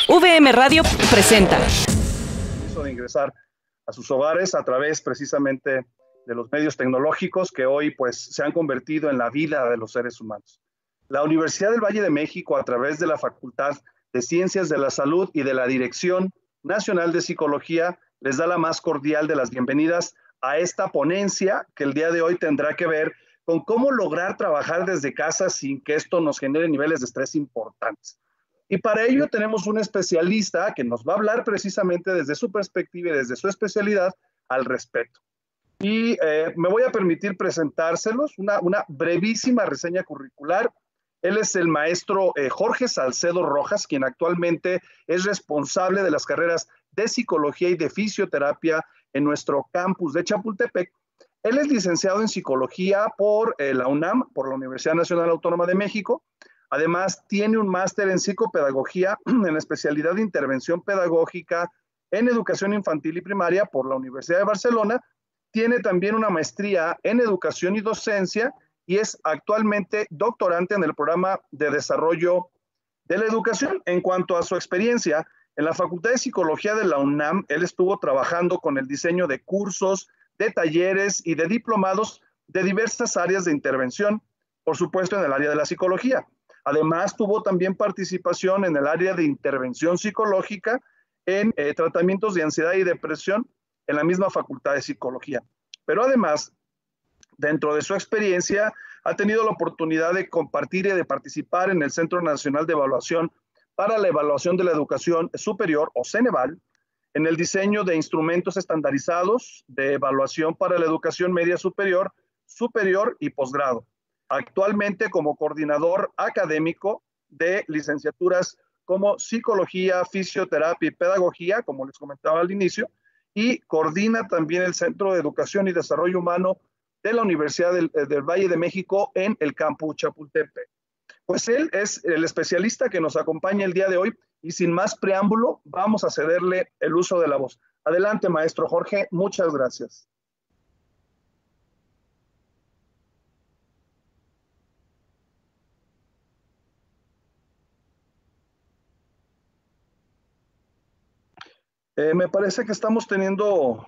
VM Radio presenta. De ingresar a sus hogares a través precisamente de los medios tecnológicos que hoy pues se han convertido en la vida de los seres humanos. La Universidad del Valle de México, a través de la Facultad de Ciencias de la Salud y de la Dirección Nacional de Psicología, les da la más cordial de las bienvenidas a esta ponencia que el día de hoy tendrá que ver con cómo lograr trabajar desde casa sin que esto nos genere niveles de estrés importantes. Y para ello tenemos un especialista que nos va a hablar precisamente desde su perspectiva y desde su especialidad al respecto. Y me voy a permitir presentárselos una brevísima reseña curricular. Él es el maestro Jorge Salcedo Rojas, quien actualmente es responsable de las carreras de psicología y de fisioterapia en nuestro campus de Chapultepec. Él es licenciado en psicología por la UNAM, por la Universidad Nacional Autónoma de México. Además, tiene un máster en psicopedagogía en la especialidad de intervención pedagógica en educación infantil y primaria por la Universidad de Barcelona. Tiene también una maestría en educación y docencia y es actualmente doctorante en el programa de desarrollo de la educación. En cuanto a su experiencia, en la Facultad de Psicología de la UNAM, él estuvo trabajando con el diseño de cursos, de talleres y de diplomados de diversas áreas de intervención, por supuesto en el área de la psicología. Además, tuvo también participación en el área de intervención psicológica en tratamientos de ansiedad y depresión en la misma Facultad de Psicología. Pero además, dentro de su experiencia, ha tenido la oportunidad de compartir y de participar en el Centro Nacional de Evaluación para la Evaluación de la Educación Superior, o Ceneval, en el diseño de instrumentos estandarizados de evaluación para la educación media superior, superior y posgrado. Actualmente como coordinador académico de licenciaturas como psicología, fisioterapia y pedagogía, como les comentaba al inicio, y coordina también el Centro de Educación y Desarrollo Humano de la Universidad del Valle de México en el campus Chapultepec. Pues él es el especialista que nos acompaña el día de hoy y sin más preámbulo vamos a cederle el uso de la voz. Adelante, maestro Jorge, muchas gracias. Me parece que estamos teniendo,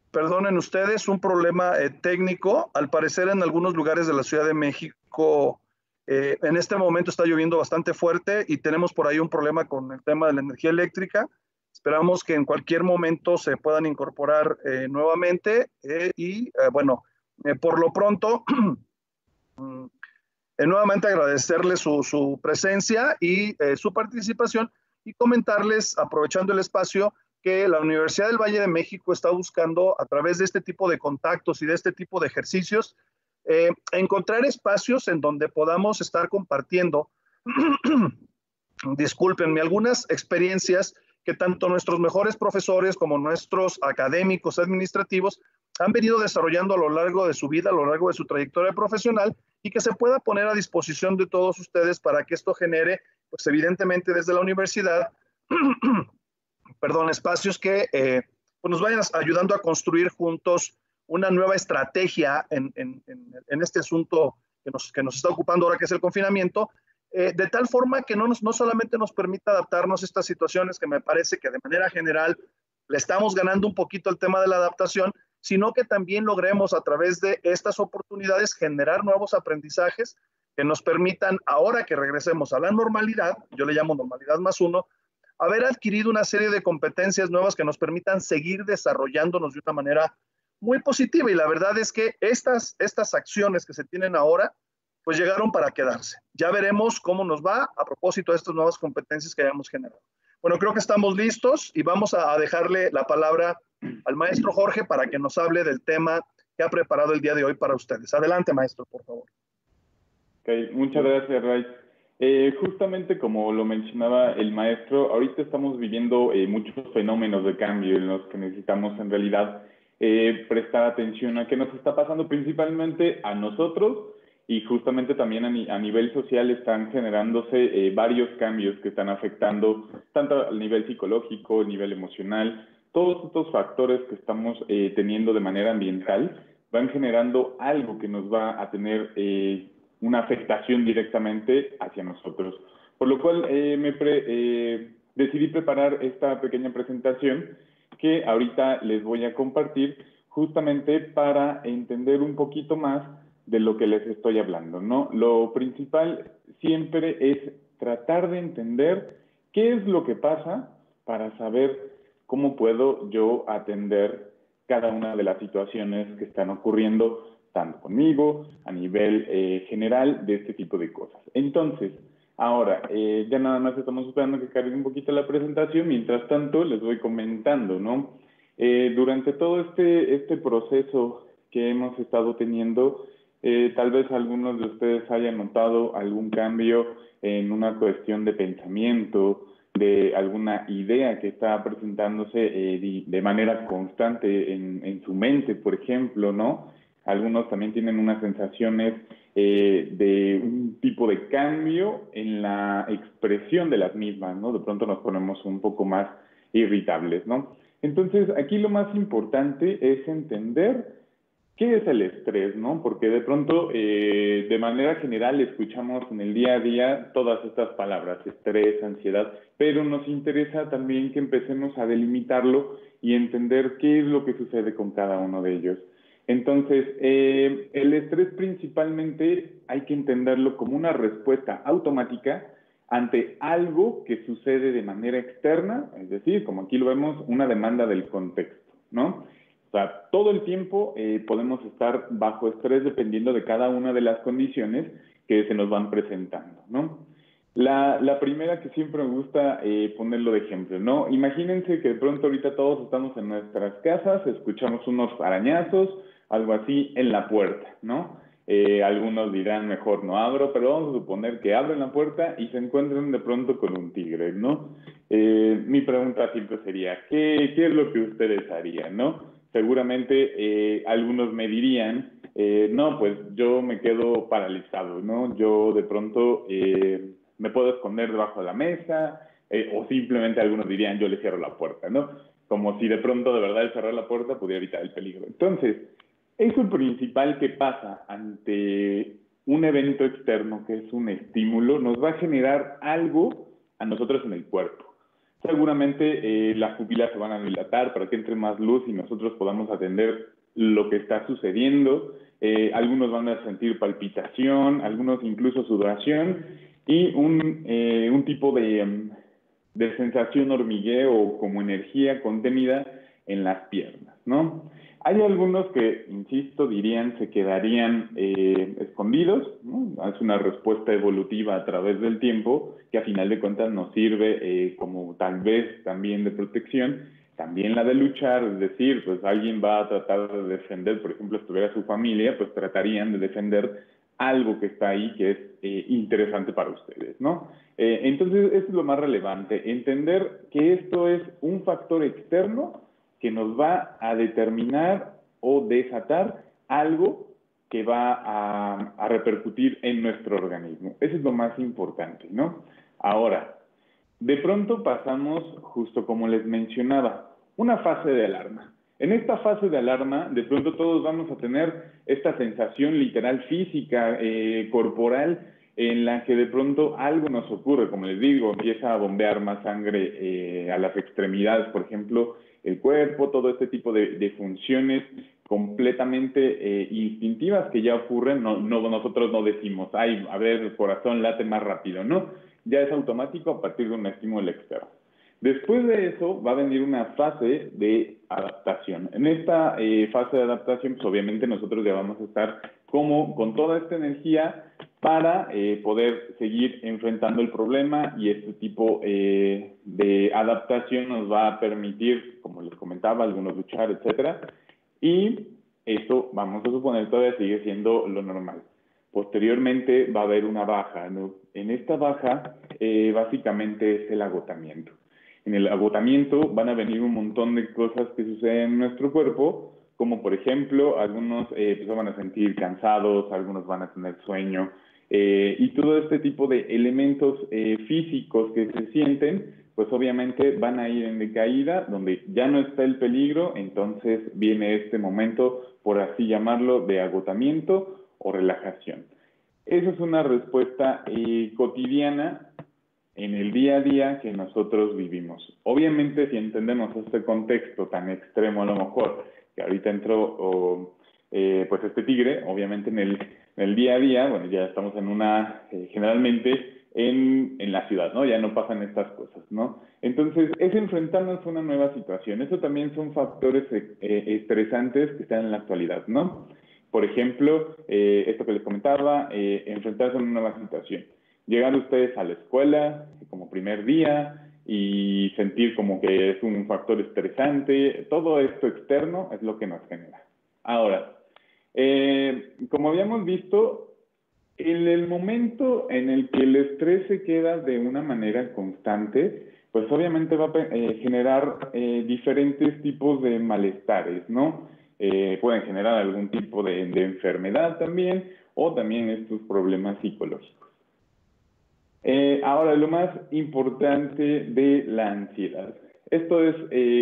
perdonen ustedes, un problema técnico. Al parecer en algunos lugares de la Ciudad de México en este momento está lloviendo bastante fuerte y tenemos por ahí un problema con el tema de la energía eléctrica. Esperamos que en cualquier momento se puedan incorporar nuevamente bueno, por lo pronto, nuevamente agradecerles su presencia y su participación y comentarles, aprovechando el espacio, que la Universidad del Valle de México está buscando, a través de este tipo de contactos y de este tipo de ejercicios, encontrar espacios en donde podamos estar compartiendo, discúlpenme, algunas experiencias que tanto nuestros mejores profesores como nuestros académicos administrativos han venido desarrollando a lo largo de su vida, a lo largo de su trayectoria profesional, y que se pueda poner a disposición de todos ustedes para que esto genere, pues evidentemente desde la universidad, perdón, espacios que pues nos vayan ayudando a construir juntos una nueva estrategia en este asunto que nos está ocupando ahora, que es el confinamiento, de tal forma que no solamente nos permita adaptarnos a estas situaciones, que me parece que de manera general le estamos ganando un poquito el tema de la adaptación, sino que también logremos a través de estas oportunidades generar nuevos aprendizajes que nos permitan, ahora que regresemos a la normalidad, yo le llamo normalidad +1, haber adquirido una serie de competencias nuevas que nos permitan seguir desarrollándonos de una manera muy positiva. Y la verdad es que estas acciones que se tienen ahora, pues llegaron para quedarse. Ya veremos cómo nos va a propósito de estas nuevas competencias que hayamos generado. Bueno, creo que estamos listos y vamos a dejarle la palabra al maestro Jorge para que nos hable del tema que ha preparado el día de hoy para ustedes. Adelante, maestro, por favor. Okay, muchas gracias, Ray. Justamente como lo mencionaba el maestro, ahorita estamos viviendo muchos fenómenos de cambio en los que necesitamos en realidad prestar atención a qué nos está pasando principalmente a nosotros, y justamente también a nivel social están generándose varios cambios que están afectando tanto al nivel psicológico, al nivel emocional. Todos estos factores que estamos teniendo de manera ambiental van generando algo que nos va a tener una afectación directamente hacia nosotros. Por lo cual decidí preparar esta pequeña presentación que ahorita les voy a compartir justamente para entender un poquito más de lo que les estoy hablando, ¿no? Lo principal siempre es tratar de entender qué es lo que pasa para saber cómo puedo yo atender cada una de las situaciones que están ocurriendo tanto conmigo, a nivel general, de este tipo de cosas. Entonces, ahora, ya nada más estamos esperando que cargue un poquito la presentación, mientras tanto les voy comentando, ¿no? Durante todo este proceso que hemos estado teniendo, tal vez algunos de ustedes hayan notado algún cambio en una cuestión de pensamiento, de alguna idea que está presentándose de manera constante en su mente, por ejemplo, ¿no? Algunos también tienen unas sensaciones de un tipo de cambio en la expresión de las mismas, ¿no? De pronto nos ponemos un poco más irritables, ¿no? Entonces, aquí lo más importante es entender qué es el estrés, ¿no? Porque de pronto, de manera general, escuchamos en el día a día todas estas palabras, estrés, ansiedad, pero nos interesa también que empecemos a delimitarlo y entender qué es lo que sucede con cada uno de ellos. Entonces, el estrés principalmente hay que entenderlo como una respuesta automática ante algo que sucede de manera externa, es decir, como aquí lo vemos, una demanda del contexto, ¿no? O sea, todo el tiempo podemos estar bajo estrés dependiendo de cada una de las condiciones que se nos van presentando, ¿no? La primera que siempre me gusta ponerlo de ejemplo, ¿no? Imagínense que de pronto ahorita todos estamos en nuestras casas, escuchamos unos arañazos, algo así, en la puerta, ¿no? Algunos dirán, mejor no abro, pero vamos a suponer que abren la puerta y se encuentran de pronto con un tigre, ¿no? Mi pregunta siempre sería, ¿qué es lo que ustedes harían, no? Seguramente algunos me dirían, no, pues yo me quedo paralizado, ¿no? Yo de pronto me puedo esconder debajo de la mesa, o simplemente algunos dirían, yo le cierro la puerta, ¿no? Como si de pronto de verdad el cerrar la puerta pudiera evitar el peligro. Entonces, eso principal que pasa ante un evento externo, que es un estímulo, nos va a generar algo a nosotros en el cuerpo. Seguramente las pupilas se van a dilatar para que entre más luz y nosotros podamos atender lo que está sucediendo. Algunos van a sentir palpitación, algunos incluso sudoración y un tipo de sensación hormigueo como energía contenida en las piernas, ¿no? Hay algunos que, insisto, dirían se quedarían escondidos, ¿no? Es una respuesta evolutiva a través del tiempo que a final de cuentas nos sirve como tal vez también de protección, también la de luchar, es decir, pues alguien va a tratar de defender, por ejemplo, estuviera su familia, pues tratarían de defender algo que está ahí que es interesante para ustedes, ¿no? Entonces, eso es lo más relevante, entender que esto es un factor externo que nos va a determinar o desatar algo que va a repercutir en nuestro organismo. Eso es lo más importante, ¿no? Ahora, de pronto pasamos, justo como les mencionaba, una fase de alarma. En esta fase de alarma, de pronto todos vamos a tener esta sensación literal física, corporal, en la que de pronto algo nos ocurre, como les digo, empieza a bombear más sangre a las extremidades, por ejemplo, el cuerpo, todo este tipo de funciones completamente instintivas que ya ocurren, nosotros no decimos, ay, a ver, el corazón late más rápido, ¿no? Ya es automático a partir de un estímulo externo. Después de eso va a venir una fase de adaptación. En esta fase de adaptación, pues obviamente nosotros ya vamos a estar como con toda esta energía para poder seguir enfrentando el problema y este tipo de adaptación nos va a permitir, como les comentaba, algunos luchar, etcétera, y esto, vamos a suponer, todavía sigue siendo lo normal. Posteriormente va a haber una baja, ¿no? En esta baja básicamente es el agotamiento. En el agotamiento van a venir un montón de cosas que suceden en nuestro cuerpo, como por ejemplo, algunos pues van a sentir cansados, algunos van a tener sueño, y todo este tipo de elementos físicos que se sienten, pues obviamente van a ir en decaída, donde ya no está el peligro, entonces viene este momento, por así llamarlo, de agotamiento o relajación. Esa es una respuesta cotidiana en el día a día que nosotros vivimos. Obviamente, si entendemos este contexto tan extremo, a lo mejor, que ahorita entró pues este tigre, obviamente en el día a día, bueno, ya estamos en generalmente en la ciudad, ¿no? Ya no pasan estas cosas, ¿no? Entonces, es enfrentarnos a una nueva situación. Eso también son factores estresantes que están en la actualidad, ¿no? Por ejemplo, esto que les comentaba, enfrentarse a una nueva situación. Llegar ustedes a la escuela como primer día y sentir como que es un factor estresante. Todo esto externo es lo que nos genera. Ahora, como habíamos visto, en el momento en el que el estrés se queda de una manera constante, pues obviamente va a generar diferentes tipos de malestares, ¿no? Pueden generar algún tipo de enfermedad también, o también estos problemas psicológicos. Ahora, lo más importante de la ansiedad. Esto es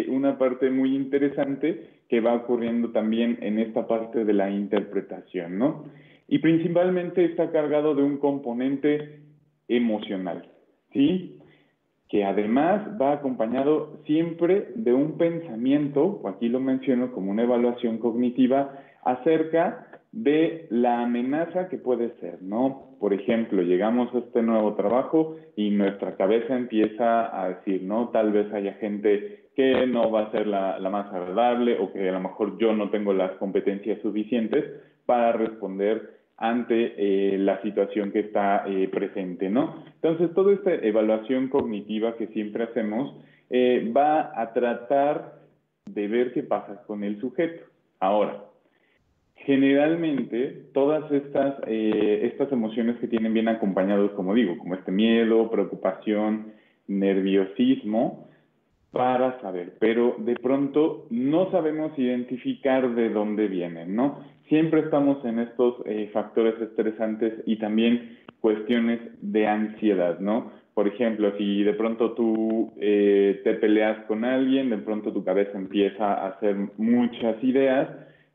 una parte muy interesante que va ocurriendo también en esta parte de la interpretación, ¿no? Y principalmente está cargado de un componente emocional, ¿sí? Que además va acompañado siempre de un pensamiento, o aquí lo menciono como una evaluación cognitiva, acerca de la amenaza que puede ser, ¿no? Por ejemplo, llegamos a este nuevo trabajo y nuestra cabeza empieza a decir, ¿no? Tal vez haya gente que no va a ser la más agradable o que a lo mejor yo no tengo las competencias suficientes para responder ante la situación que está presente, ¿no? Entonces, toda esta evaluación cognitiva que siempre hacemos va a tratar de ver qué pasa con el sujeto. Ahora, generalmente, todas estas emociones que tienen bien acompañados, como digo, como este miedo, preocupación, nerviosismo, para saber, pero de pronto no sabemos identificar de dónde vienen, ¿no? Siempre estamos en estos factores estresantes y también cuestiones de ansiedad, ¿no? Por ejemplo, si de pronto tú te peleas con alguien, de pronto tu cabeza empieza a hacer muchas ideas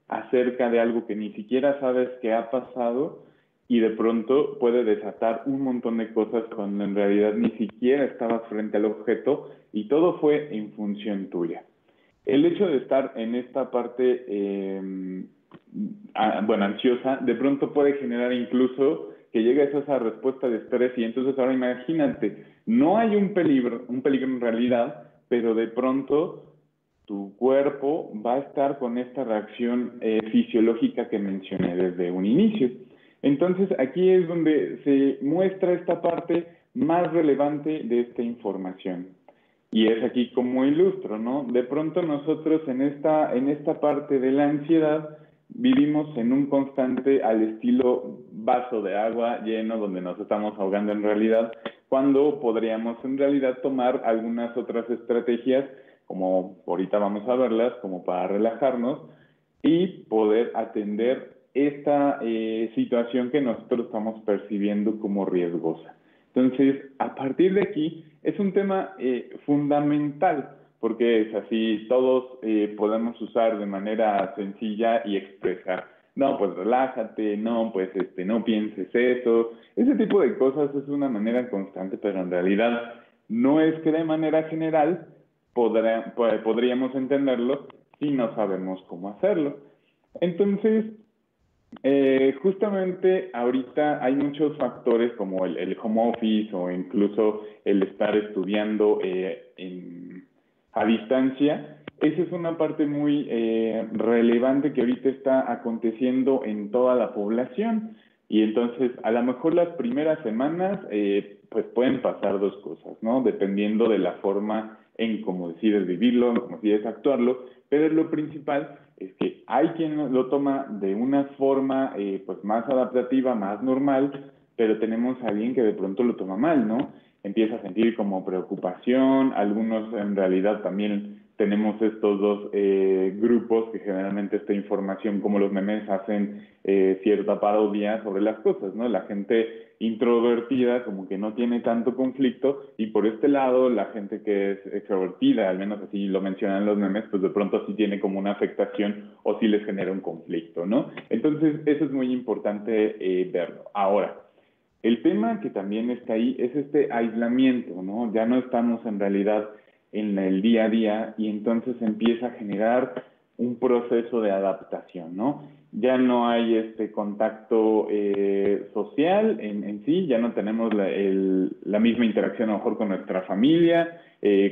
acerca de algo que ni siquiera sabes que ha pasado y de pronto puede desatar un montón de cosas cuando en realidad ni siquiera estabas frente al objeto y todo fue en función tuya. El hecho de estar en esta parte, ansiosa, de pronto puede generar incluso que llegues a esa respuesta de estrés y entonces ahora imagínate, no hay un peligro en realidad, pero de pronto tu cuerpo va a estar con esta reacción fisiológica que mencioné desde un inicio. Entonces, aquí es donde se muestra esta parte más relevante de esta información. Y es aquí como ilustro, ¿no? De pronto nosotros en esta parte de la ansiedad vivimos en un constante al estilo vaso de agua lleno donde nos estamos ahogando en realidad, cuando podríamos en realidad tomar algunas otras estrategias, como ahorita vamos a verlas, como para relajarnos y poder atender esta situación que nosotros estamos percibiendo como riesgosa. Entonces, a partir de aquí, es un tema fundamental, porque es así, todos podemos usar de manera sencilla y expresar, no, pues relájate, no, pues no pienses eso. Ese tipo de cosas es una manera constante, pero en realidad no es que de manera general podríamos entenderlo si no sabemos cómo hacerlo. Entonces, justamente ahorita hay muchos factores como el home office o incluso el estar estudiando a distancia. Esa es una parte muy relevante que ahorita está aconteciendo en toda la población. Y entonces, a lo mejor las primeras semanas, pues pueden pasar dos cosas, ¿no? Dependiendo de la forma en cómo decides vivirlo, cómo decides actuarlo, pero lo principal es que hay quien lo toma de una forma pues más adaptativa, más normal, pero tenemos a alguien que de pronto lo toma mal, ¿no? Empieza a sentir como preocupación, algunos en realidad también tenemos estos dos grupos que generalmente esta información, como los memes, hacen cierta parodia sobre las cosas, ¿no? La gente introvertida como que no tiene tanto conflicto y por este lado la gente que es extrovertida, al menos así lo mencionan los memes, pues de pronto sí tiene como una afectación o sí les genera un conflicto, ¿no? Entonces eso es muy importante verlo. Ahora, El tema que también está ahí es este aislamiento, ¿no? Ya no estamos en realidad en el día a día y entonces empieza a generar un proceso de adaptación, ¿no? Ya no hay este contacto social en sí, ya no tenemos la misma interacción a lo mejor con nuestra familia,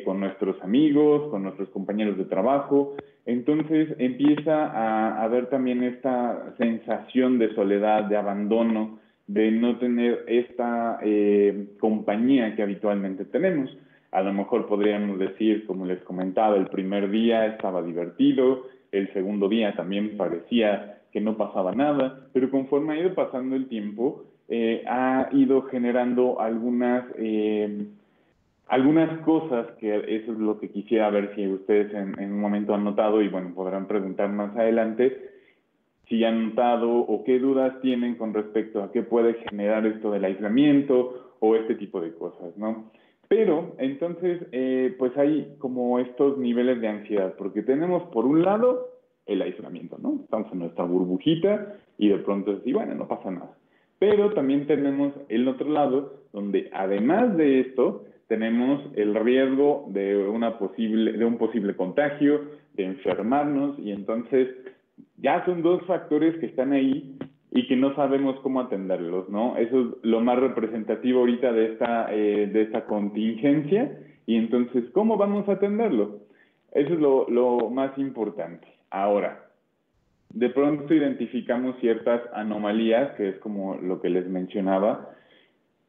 con nuestros amigos, con nuestros compañeros de trabajo. Entonces empieza a haber también esta sensación de soledad, de abandono, de no tener esta compañía que habitualmente tenemos. A lo mejor podríamos decir, como les comentaba, el primer día estaba divertido, el segundo día también parecía que no pasaba nada, pero conforme ha ido pasando el tiempo, ha ido generando algunas cosas que eso es lo que quisiera ver si ustedes en un momento han notado y bueno, podrán preguntar más adelante si han notado o qué dudas tienen con respecto a qué puede generar esto del aislamiento o este tipo de cosas, ¿no? Pero entonces, pues hay como estos niveles de ansiedad, porque tenemos por un lado el aislamiento, ¿no? Estamos en nuestra burbujita y de pronto es así, bueno, no pasa nada. Pero también tenemos el otro lado, donde además de esto, tenemos el riesgo de un posible contagio, de enfermarnos, y entonces ya son dos factores que están ahí y que no sabemos cómo atenderlos, ¿no? Eso es lo más representativo ahorita de esta contingencia, y entonces, ¿cómo vamos a atenderlo? Eso es lo más importante. Ahora, de pronto identificamos ciertas anomalías, que es como lo que les mencionaba.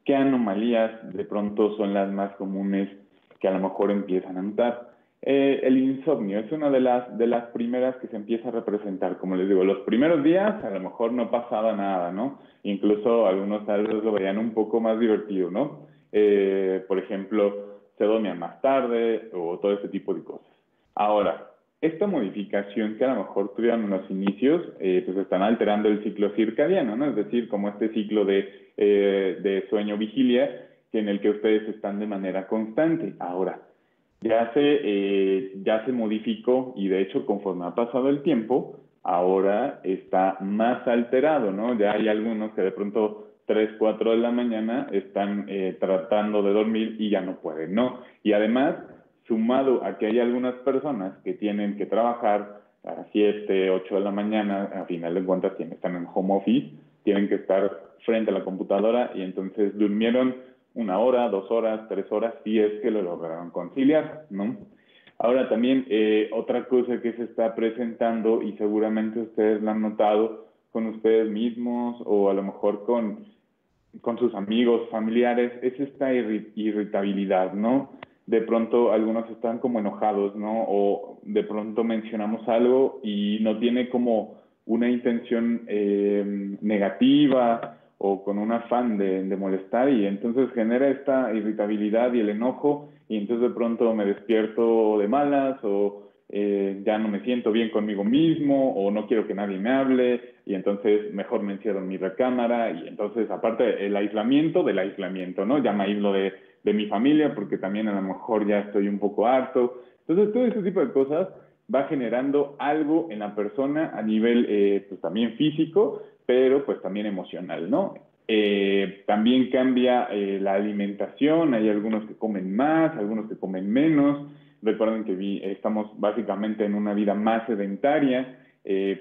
¿Qué anomalías de pronto son las más comunes que a lo mejor empiezan a notar? El insomnio es una de las primeras que se empieza a representar. Como les digo, los primeros días a lo mejor no pasaba nada, ¿no? Incluso algunos tal vez lo veían un poco más divertido, ¿no? Por ejemplo, se dormían más tarde o todo ese tipo de cosas. Ahora, esta modificación que a lo mejor tuvieron en los inicios, pues están alterando el ciclo circadiano, ¿no? Es decir, como este ciclo de sueño-vigilia en el que ustedes están de manera constante. Ahora, ya se modificó y de hecho conforme ha pasado el tiempo, ahora está más alterado, ¿no? Ya hay algunos que de pronto 3, 4 de la mañana están tratando de dormir y ya no pueden, ¿no? Y además, sumado a que hay algunas personas que tienen que trabajar a las 7, 8 de la mañana, a final de cuentas están en home office, tienen que estar frente a la computadora y entonces durmieron 1 hora, 2 horas, 3 horas, si es que lo lograron conciliar, ¿no? Ahora también otra cosa que se está presentando y seguramente ustedes la han notado con ustedes mismos o a lo mejor con sus amigos, familiares, es esta irritabilidad, ¿no? De pronto algunos están como enojados, ¿no? O de pronto mencionamos algo y no tiene como una intención negativa o con un afán de molestar y entonces genera esta irritabilidad y el enojo y entonces de pronto me despierto de malas o ya no me siento bien conmigo mismo o no quiero que nadie me hable y entonces mejor me encierro en mi recámara y entonces aparte el aislamiento del aislamiento, ¿no? Ya me aíslo de mi familia porque también a lo mejor ya estoy un poco harto. Entonces todo ese tipo de cosas va generando algo en la persona a nivel pues también físico, pero pues también emocional, ¿no? También cambia la alimentación, hay algunos que comen más, algunos que comen menos. Recuerden que estamos básicamente en una vida más sedentaria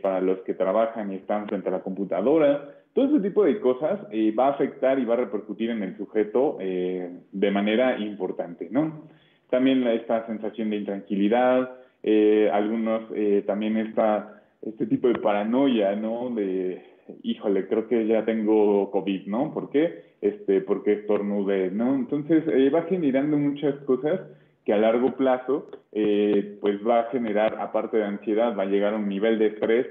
para los que trabajan y están frente a la computadora. Todo ese tipo de cosas va a afectar y va a repercutir en el sujeto de manera importante, ¿no? También esta sensación de intranquilidad, algunos también este tipo de paranoia, ¿no? Híjole, creo que ya tengo COVID, ¿no? ¿Por qué? Porque estornudé, ¿no? Entonces, va generando muchas cosas que a largo plazo, pues va a generar, aparte de ansiedad, va a llegar a un nivel de estrés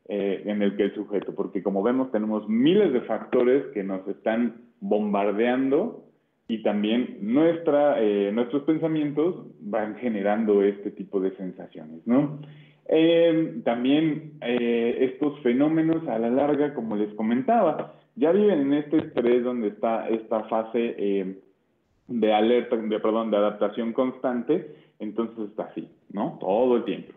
en el que el sujeto, porque como vemos, tenemos miles de factores que nos están bombardeando y también nuestros pensamientos van generando este tipo de sensaciones, ¿no? También estos fenómenos a la larga, como les comentaba, ya viven en este estrés donde está esta fase de adaptación constante, entonces está así, ¿no? Todo el tiempo.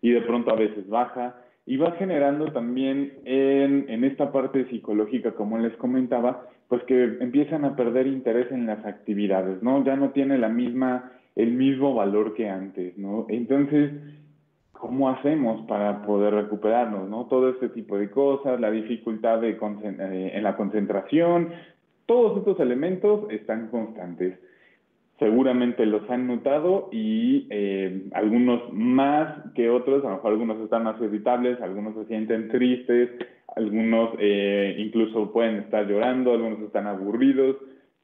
Y de pronto a veces baja y va generando también en esta parte psicológica, como les comentaba, pues que empiezan a perder interés en las actividades, ¿no? Ya no tiene el mismo valor que antes, ¿no? Entonces, ¿cómo hacemos para poder recuperarnos, ¿no? Todo este tipo de cosas, la dificultad en la concentración, todos estos elementos están constantes. Seguramente los han notado y algunos más que otros, a lo mejor algunos están más irritables, algunos se sienten tristes, algunos incluso pueden estar llorando, algunos están aburridos,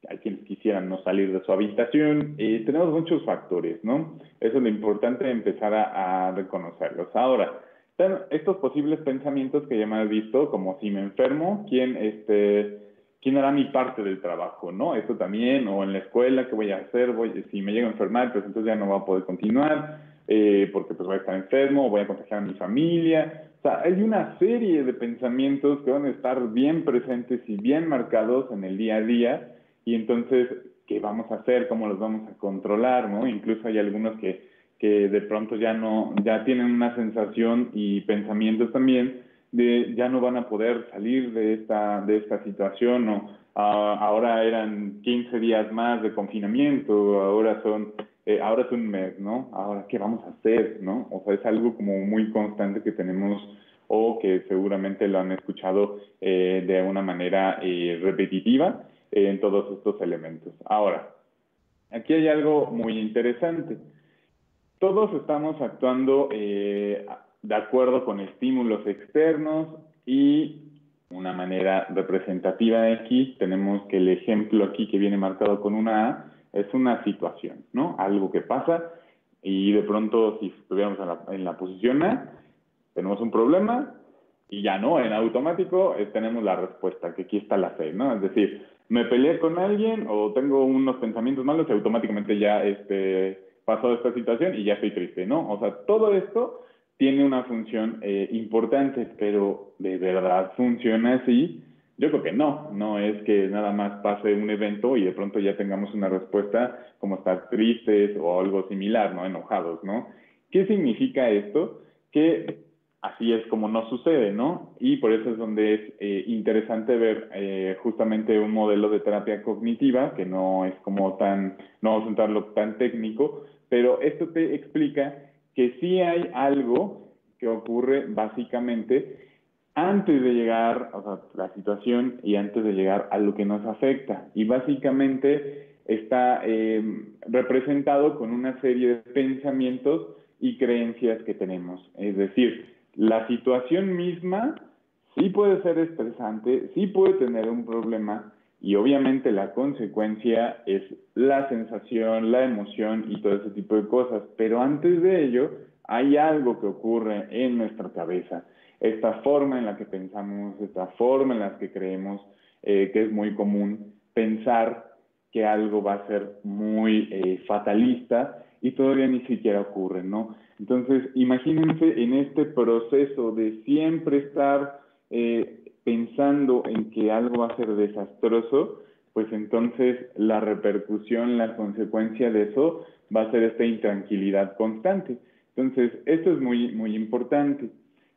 hay quienes quisieran no salir de su habitación. Tenemos muchos factores, ¿no? Eso es lo importante, empezar a reconocerlos. Ahora, están estos posibles pensamientos que ya me has visto, como si me enfermo, ¿quién hará mi parte del trabajo, no? Eso también, o en la escuela, ¿qué voy a hacer? Si me llego a enfermar, pues entonces ya no voy a poder continuar, porque pues voy a estar enfermo, o voy a contagiar a mi familia. O sea, hay una serie de pensamientos que van a estar bien presentes y bien marcados en el día a día, y entonces, ¿qué vamos a hacer? ¿Cómo los vamos a controlar, no? Incluso hay algunos que de pronto ya tienen una sensación y pensamientos también ya no van a poder salir de esta situación, o ahora eran 15 días más de confinamiento, ahora es un mes, ¿no? Ahora, ¿qué vamos a hacer, no? O sea, es algo como muy constante que tenemos, o que seguramente lo han escuchado de una manera repetitiva en todos estos elementos. Ahora, aquí hay algo muy interesante. Todos estamos actuando de acuerdo con estímulos externos, y una manera representativa de aquí, tenemos que el ejemplo aquí que viene marcado con una A es una situación, ¿no? Algo que pasa, y de pronto si estuviéramos en la posición A, tenemos un problema y ya no, en automático tenemos la respuesta, que aquí está la C, ¿no? Es decir, me peleé con alguien o tengo unos pensamientos malos y automáticamente ya pasó esta situación y ya estoy triste, ¿no? O sea, todo esto tiene una función importante, pero ¿de verdad funciona así? Yo creo que no es que nada más pase un evento y de pronto ya tengamos una respuesta como estar tristes o algo similar, ¿no? Enojados, ¿no? ¿Qué significa esto? Que así es como no sucede, ¿no? Y por eso es donde es interesante ver justamente un modelo de terapia cognitiva, que no es como no vamos a entrarlo tan técnico, pero esto te explica que sí hay algo que ocurre básicamente antes de llegar, o sea, la situación y antes de llegar a lo que nos afecta. Y básicamente está representado con una serie de pensamientos y creencias que tenemos. Es decir, la situación misma sí puede ser estresante, sí puede tener un problema, y obviamente la consecuencia es la sensación, la emoción y todo ese tipo de cosas. Pero antes de ello, hay algo que ocurre en nuestra cabeza. Esta forma en la que pensamos, esta forma en la que creemos, que es muy común pensar que algo va a ser muy fatalista, y todavía ni siquiera ocurre, ¿no? Entonces, imagínense en este proceso de siempre estar pensando en que algo va a ser desastroso, pues entonces la repercusión, la consecuencia de eso va a ser esta intranquilidad constante. Entonces, esto es muy, muy importante.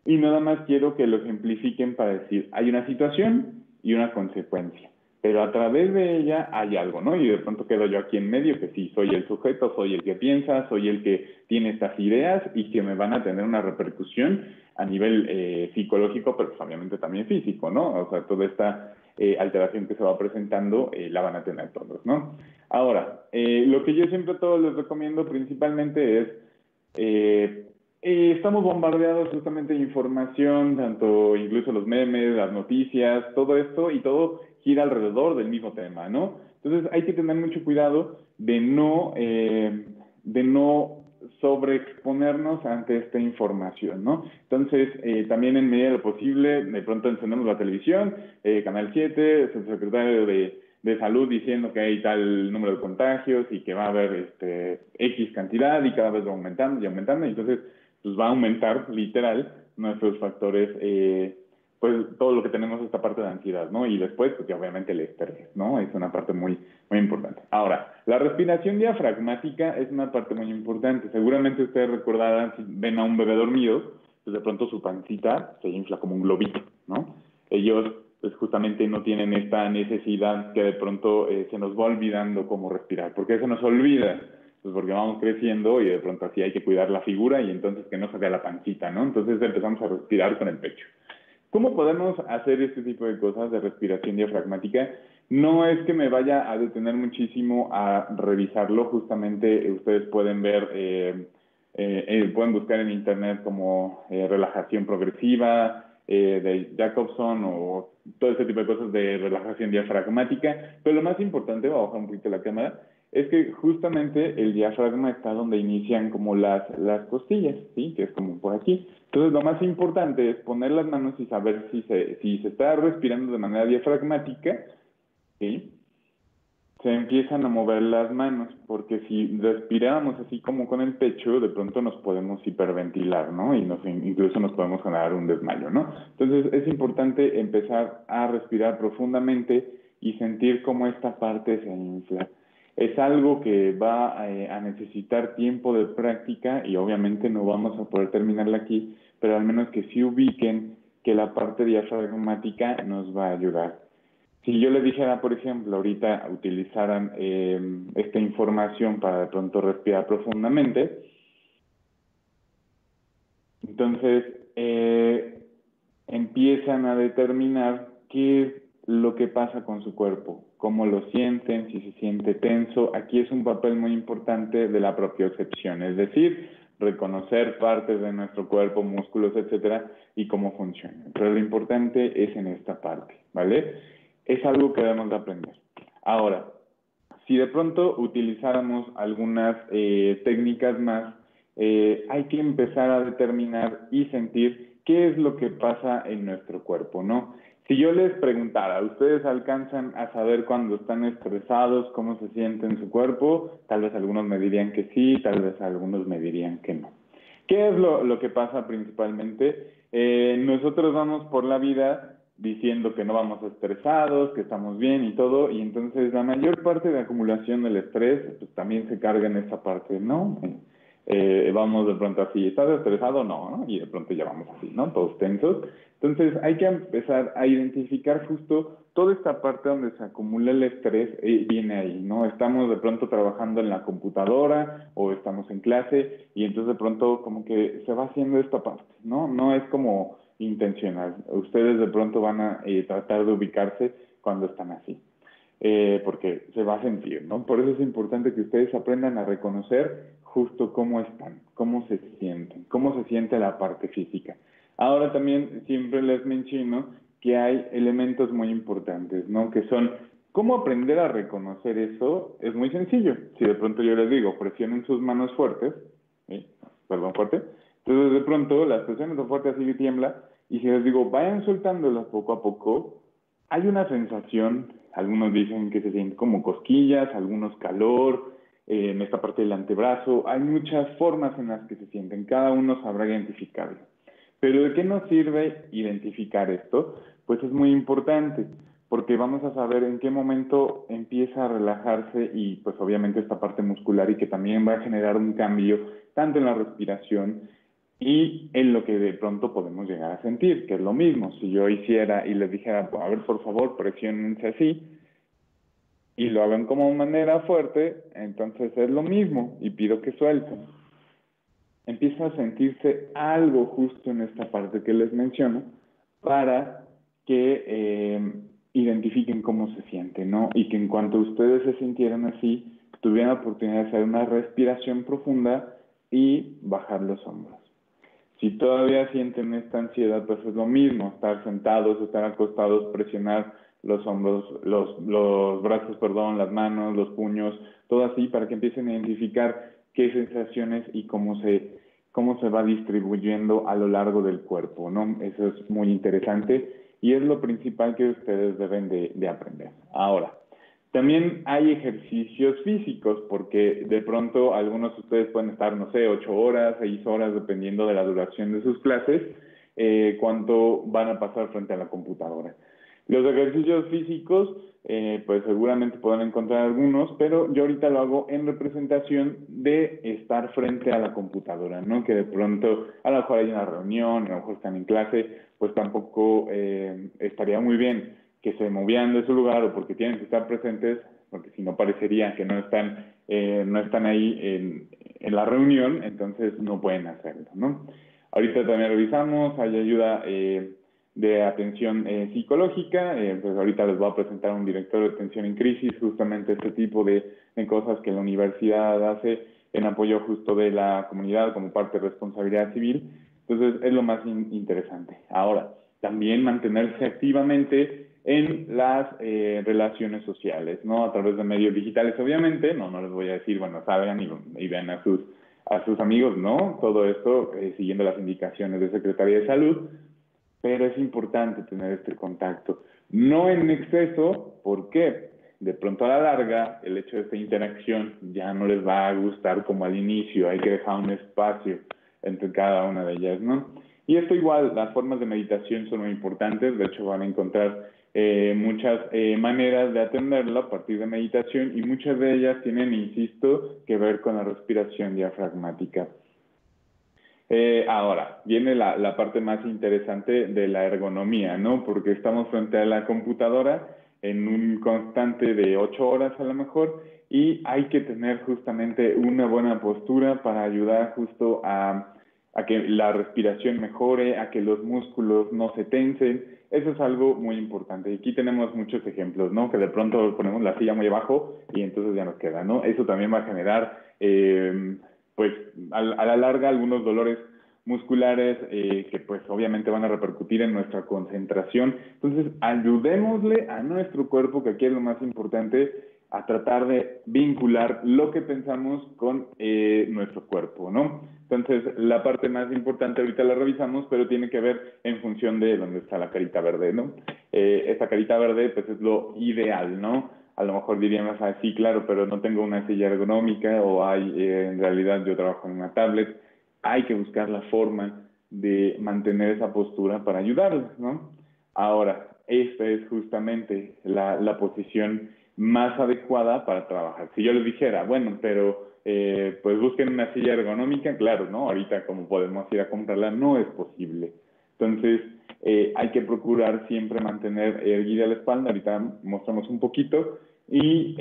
Y nada más quiero que lo ejemplifiquen para decir, hay una situación y una consecuencia, pero a través de ella hay algo, ¿no? Y de pronto quedo yo aquí en medio, que sí, soy el sujeto, soy el que piensa, soy el que tiene estas ideas y que me van a tener una repercusión a nivel psicológico, pero pues obviamente también físico, ¿no? O sea, toda esta alteración que se va presentando la van a tener todos, ¿no? Ahora, lo que yo siempre a todos les recomiendo principalmente es estamos bombardeados justamente de información, tanto incluso los memes, las noticias, todo esto, y todo gira alrededor del mismo tema, ¿no? Entonces hay que tener mucho cuidado de no sobreexponernos ante esta información, ¿no? Entonces, también en medida de lo posible, de pronto encendemos la televisión, Canal 7, el secretario de salud diciendo que hay tal número de contagios y que va a haber X cantidad y cada vez va aumentando y aumentando, y entonces pues va a aumentar literal nuestros factores, pues todo lo que tenemos, esta parte de ansiedad, ¿no? Y después, pues ya obviamente el estrés, ¿no? Es una parte muy, muy importante. Ahora, la respiración diafragmática es una parte muy importante. Seguramente ustedes recordarán, si ven a un bebé dormido, pues de pronto su pancita se infla como un globito, ¿no? Ellos pues justamente no tienen esta necesidad que de pronto se nos va olvidando cómo respirar. ¿Por qué se nos olvida? Pues porque vamos creciendo y de pronto así hay que cuidar la figura y entonces que no se vea la pancita, ¿no? Entonces empezamos a respirar con el pecho. ¿Cómo podemos hacer este tipo de cosas de respiración diafragmática? No es que me vaya a detener muchísimo a revisarlo, justamente ustedes pueden ver, pueden buscar en internet como relajación progresiva, de Jacobson o todo ese tipo de cosas de relajación diafragmática, pero lo más importante, voy a bajar un poquito la cámara, es que justamente el diafragma está donde inician como las costillas, ¿sí? Que es como por aquí. Entonces lo más importante es poner las manos y saber si se está respirando de manera diafragmática, ¿sí? Se empiezan a mover las manos, porque si respiramos así como con el pecho, de pronto nos podemos hiperventilar, ¿no? Y incluso nos podemos generar un desmayo, ¿no? Entonces es importante empezar a respirar profundamente y sentir cómo esta parte se infla. Es algo que va a necesitar tiempo de práctica y obviamente no vamos a poder terminarla aquí, pero al menos que sí ubiquen que la parte diafragmática nos va a ayudar. Si yo les dijera, por ejemplo, ahorita utilizaran esta información para de pronto respirar profundamente, entonces empiezan a determinar qué es lo que pasa con su cuerpo, cómo lo sienten, si se siente tenso. Aquí es un papel muy importante de la propiocepción, es decir, reconocer partes de nuestro cuerpo, músculos, etcétera, y cómo funcionan. Pero lo importante es en esta parte, ¿vale? Es algo que debemos de aprender. Ahora, si de pronto utilizáramos algunas técnicas más, hay que empezar a determinar y sentir qué es lo que pasa en nuestro cuerpo, ¿no? Si yo les preguntara, ¿ustedes alcanzan a saber cuando están estresados, cómo se siente en su cuerpo? Tal vez algunos me dirían que sí, tal vez algunos me dirían que no. ¿Qué es lo que pasa principalmente? Nosotros vamos por la vida diciendo que no vamos estresados, que estamos bien y todo, y entonces la mayor parte de acumulación del estrés pues, también se carga en esta parte, ¿no? Vamos de pronto así, ¿estás estresado? No, ¿no? Y de pronto ya vamos así, ¿no? Todos tensos. Entonces hay que empezar a identificar justo toda esta parte donde se acumula el estrés, viene ahí, ¿no? Estamos de pronto trabajando en la computadora o estamos en clase y entonces de pronto como que se va haciendo esta parte, ¿no? No es como intencional. Ustedes de pronto van a tratar de ubicarse cuando están así, porque se va a sentir, ¿no? Por eso es importante que ustedes aprendan a reconocer justo cómo están, cómo se sienten, cómo se siente la parte física. Ahora también siempre les menciono que hay elementos muy importantes, ¿no? Que son, ¿cómo aprender a reconocer eso? Es muy sencillo. Si de pronto yo les digo, presionen sus manos fuertes, perdón, fuerte, entonces de pronto las presiones son fuertes así que tiembla, y si les digo, vayan soltándolas poco a poco, hay una sensación, algunos dicen que se siente como cosquillas, algunos calor, en esta parte del antebrazo, hay muchas formas en las que se sienten, cada uno sabrá identificarlo. Pero ¿de qué nos sirve identificar esto? Pues es muy importante, porque vamos a saber en qué momento empieza a relajarse y pues obviamente esta parte muscular y que también va a generar un cambio tanto en la respiración y en lo que de pronto podemos llegar a sentir, que es lo mismo. Si yo hiciera y les dijera, a ver, por favor, presionense así, y lo hagan como de manera fuerte, entonces es lo mismo y pido que suelten. Empieza a sentirse algo justo en esta parte que les menciono para que identifiquen cómo se siente, ¿no? Y que en cuanto ustedes se sintieran así, tuvieran la oportunidad de hacer una respiración profunda y bajar los hombros. Si todavía sienten esta ansiedad, pues es lo mismo, estar sentados, estar acostados, presionar los hombros, los brazos, perdón, las manos, los puños, todo así para que empiecen a identificar qué sensaciones y cómo se va distribuyendo a lo largo del cuerpo, ¿no? Eso es muy interesante y es lo principal que ustedes deben de aprender. Ahora, también hay ejercicios físicos, porque de pronto algunos de ustedes pueden estar, no sé, 8 horas, 6 horas, dependiendo de la duración de sus clases, cuánto van a pasar frente a la computadora. Los ejercicios físicos pues seguramente podrán encontrar algunos, pero yo ahorita lo hago en representación de estar frente a la computadora, ¿no? Que de pronto, a lo mejor hay una reunión, a lo mejor están en clase, pues tampoco estaría muy bien que se movieran de su lugar o porque tienen que estar presentes, porque si no parecería que no están ahí en la reunión, entonces no pueden hacerlo, ¿no? Ahorita también revisamos, hay ayuda de atención psicológica, pues ahorita les voy a presentar a un director de atención en crisis, justamente este tipo de cosas que la universidad hace en apoyo justo de la comunidad como parte de responsabilidad civil. Entonces es lo más interesante. Ahora, también mantenerse activamente en las relaciones sociales, ¿no? A través de medios digitales, obviamente, no les voy a decir, bueno, salgan y vean a sus amigos, ¿no? Todo esto siguiendo las indicaciones de Secretaría de Salud, pero es importante tener este contacto. No en exceso, porque de pronto a la larga el hecho de esta interacción ya no les va a gustar como al inicio, hay que dejar un espacio entre cada una de ellas, ¿no? Y esto igual, las formas de meditación son muy importantes, de hecho van a encontrar muchas maneras de atenderlo a partir de meditación y muchas de ellas tienen, insisto, que ver con la respiración diafragmática. Ahora, viene la parte más interesante de la ergonomía, ¿no? Porque estamos frente a la computadora en un constante de 8 horas a lo mejor y hay que tener justamente una buena postura para ayudar justo a que la respiración mejore, a que los músculos no se tensen. Eso es algo muy importante. Y aquí tenemos muchos ejemplos, ¿no? Que de pronto ponemos la silla muy abajo y entonces ya nos queda, ¿no? Eso también va a generar pues a la larga algunos dolores musculares que pues obviamente van a repercutir en nuestra concentración. Entonces ayudémosle a nuestro cuerpo, que aquí es lo más importante, a tratar de vincular lo que pensamos con nuestro cuerpo, ¿no? Entonces la parte más importante ahorita la revisamos, pero tiene que ver en función de dónde está la carita verde, ¿no? Esta carita verde pues es lo ideal, ¿no? A lo mejor diríamos, ah, sí, claro, pero no tengo una silla ergonómica o en realidad yo trabajo en una tablet. Hay que buscar la forma de mantener esa postura para ayudarles, ¿no? Ahora, esta es justamente la posición más adecuada para trabajar. Si yo les dijera, bueno, pero pues busquen una silla ergonómica, claro, ¿no? Ahorita como podemos ir a comprarla, no es posible. Entonces, hay que procurar siempre mantener erguida la espalda, ahorita mostramos un poquito, y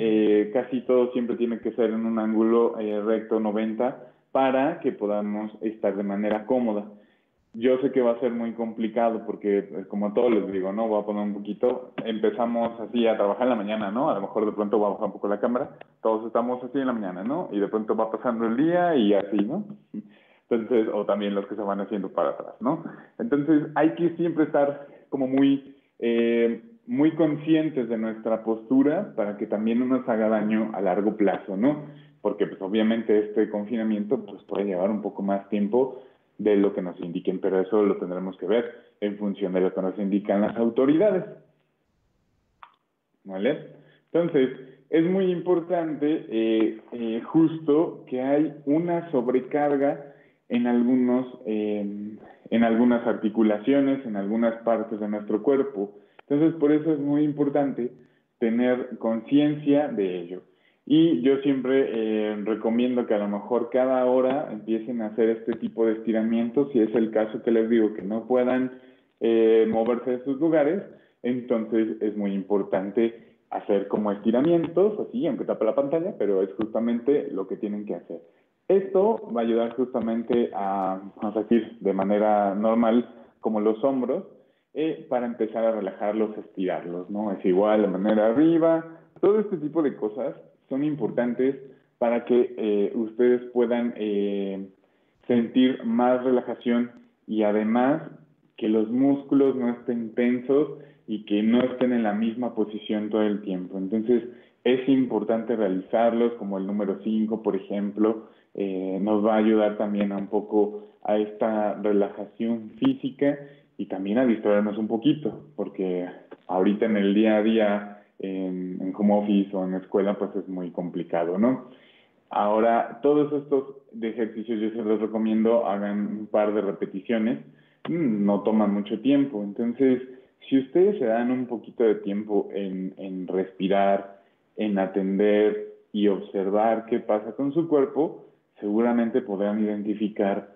casi todo siempre tiene que ser en un ángulo recto 90 para que podamos estar de manera cómoda. Yo sé que va a ser muy complicado porque, como a todos les digo, ¿no? Voy a poner un poquito, empezamos así a trabajar en la mañana, ¿no? A lo mejor de pronto va a bajar un poco la cámara, todos estamos así en la mañana, ¿no? Y de pronto va pasando el día y así, ¿no? Entonces, o también los que se van haciendo para atrás, ¿no? Entonces, hay que siempre estar como muy conscientes de nuestra postura para que también no nos haga daño a largo plazo, ¿no? Porque, pues, obviamente este confinamiento, pues, puede llevar un poco más tiempo de lo que nos indiquen, pero eso lo tendremos que ver en función de lo que nos indican las autoridades, ¿vale? Entonces, es muy importante justo que hay una sobrecarga en algunas articulaciones, en algunas partes de nuestro cuerpo. Entonces, por eso es muy importante tener conciencia de ello. Y yo siempre recomiendo que a lo mejor cada hora empiecen a hacer este tipo de estiramientos, si es el caso que les digo que no puedan moverse de sus lugares, entonces es muy importante hacer como estiramientos, así, aunque tape la pantalla, pero es justamente lo que tienen que hacer. Esto va a ayudar justamente vamos a decir, de manera normal, como los hombros, para empezar a relajarlos, estirarlos, ¿no? Es igual de manera arriba, todo este tipo de cosas son importantes para que ustedes puedan sentir más relajación y además que los músculos no estén tensos y que no estén en la misma posición todo el tiempo. Entonces, es importante realizarlos, como el número 5, por ejemplo, nos va a ayudar también a un poco a esta relajación física y también a distraernos un poquito, porque ahorita en el día a día, en home office o en escuela, pues es muy complicado, ¿no? Ahora, todos estos de ejercicios yo se los recomiendo, hagan un par de repeticiones, no toman mucho tiempo, entonces Si ustedes se dan un poquito de tiempo en respirar, en atender y observar qué pasa con su cuerpo, seguramente podrán identificar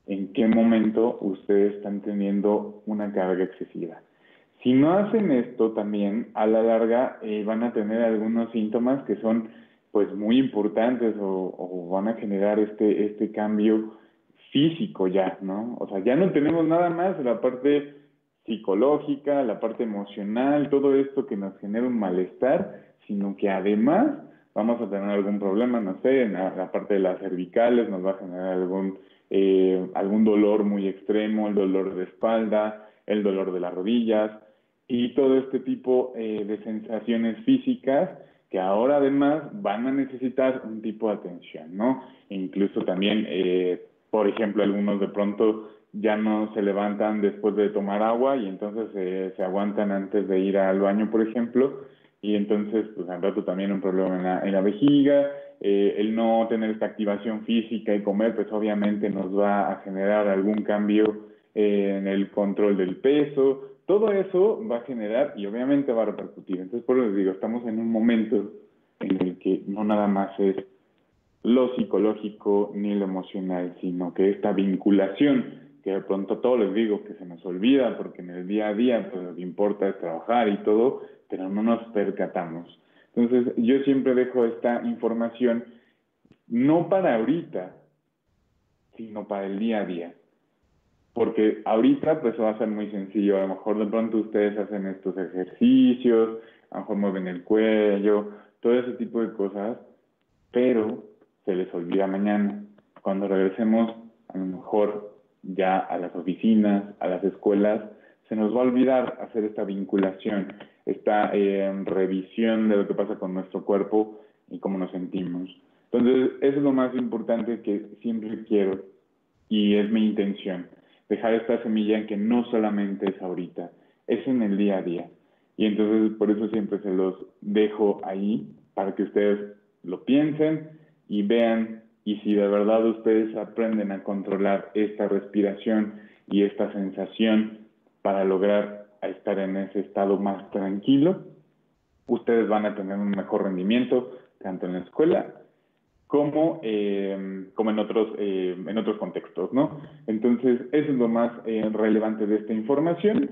en qué momento ustedes están teniendo una carga excesiva. Si no hacen esto también, a la larga van a tener algunos síntomas que son pues muy importantes o van a generar este cambio físico ya, ¿no? O sea, ya no tenemos nada más la parte psicológica, la parte emocional, todo esto que nos genera un malestar, sino que además vamos a tener algún problema, no sé, en la parte de las cervicales nos va a generar algún dolor muy extremo, el dolor de espalda, el dolor de las rodillas y todo este tipo de sensaciones físicas que ahora además van a necesitar un tipo de atención, ¿no? E incluso también, por ejemplo, algunos de pronto ya no se levantan después de tomar agua y entonces se aguantan antes de ir al baño, por ejemplo, y entonces pues al rato también un problema en la vejiga, el no tener esta activación física y comer pues obviamente nos va a generar algún cambio en el control del peso, todo eso va a generar y obviamente va a repercutir. Entonces por eso les digo, estamos en un momento en el que no nada más es lo psicológico ni lo emocional, sino que esta vinculación, que de pronto todo les digo que se nos olvida porque en el día a día pues lo que importa es trabajar y todo, pero no nos percatamos. Entonces yo siempre dejo esta información no para ahorita, sino para el día a día. Porque ahorita pues va a ser muy sencillo, a lo mejor de pronto ustedes hacen estos ejercicios, a lo mejor mueven el cuello, todo ese tipo de cosas, pero se les olvida mañana. Cuando regresemos, a lo mejor ya a las oficinas, a las escuelas, se nos va a olvidar hacer esta vinculación, esta revisión de lo que pasa con nuestro cuerpo y cómo nos sentimos. Entonces, eso es lo más importante que siempre quiero y es mi intención, dejar esta semilla en que no solamente es ahorita, es en el día a día. Y entonces por eso siempre se los dejo ahí para que ustedes lo piensen y vean, y si de verdad ustedes aprenden a controlar esta respiración y esta sensación para lograr estar en ese estado más tranquilo, ustedes van a tener un mejor rendimiento, tanto en la escuela como en otros contextos, ¿no? Entonces, eso es lo más relevante de esta información.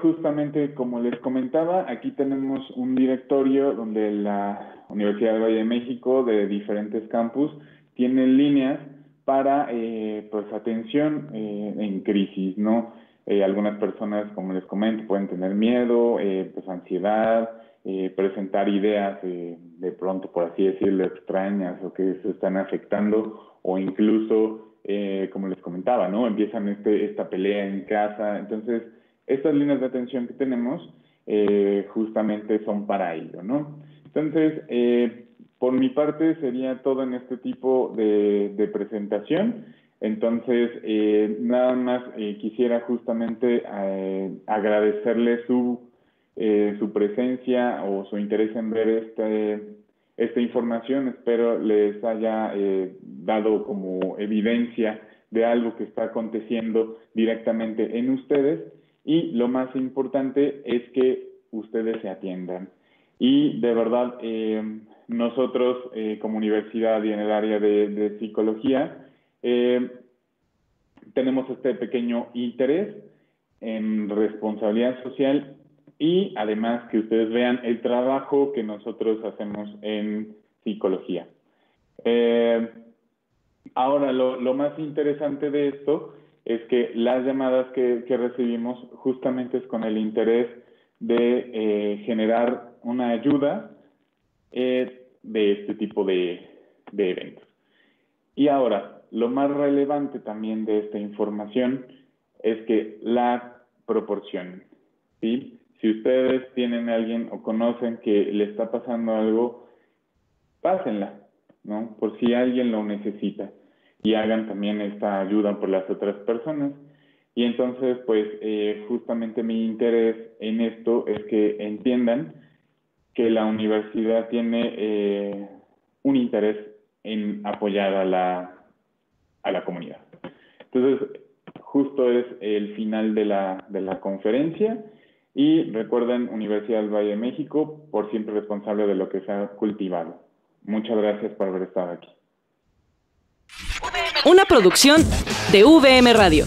Justamente como les comentaba, aquí tenemos un directorio donde la Universidad del Valle de México de diferentes campus tiene líneas para pues atención en crisis, ¿no? Algunas personas, como les comento, pueden tener miedo, pues ansiedad, presentar ideas de pronto, por así decirlo, extrañas o que se están afectando o incluso, como les comentaba, ¿no? Empiezan esta pelea en casa. Entonces, estas líneas de atención que tenemos justamente son para ello, ¿no? Entonces, por mi parte sería todo en este tipo de presentación. Entonces, nada más quisiera justamente agradecerle su presencia o su interés en ver esta información. Espero les haya dado como evidencia de algo que está aconteciendo directamente en ustedes. Y lo más importante es que ustedes se atiendan. Y de verdad, nosotros como universidad y en el área de psicología, tenemos este pequeño interés en responsabilidad social y además que ustedes vean el trabajo que nosotros hacemos en psicología. Ahora, lo más interesante de esto es que las llamadas que recibimos justamente es con el interés de generar una ayuda de este tipo de eventos. Y ahora, lo más relevante también de esta información es que la proporcionen, ¿sí? Si ustedes tienen a alguien o conocen que le está pasando algo, pásenla, ¿no? Por si alguien lo necesita. Y hagan también esta ayuda por las otras personas. Y entonces, pues, justamente mi interés en esto es que entiendan que la universidad tiene un interés en apoyar a la comunidad. Entonces, justo es el final de la conferencia. Y recuerden, Universidad del Valle de México, por siempre responsable de lo que se ha cultivado. Muchas gracias por haber estado aquí. Una producción de VM Radio.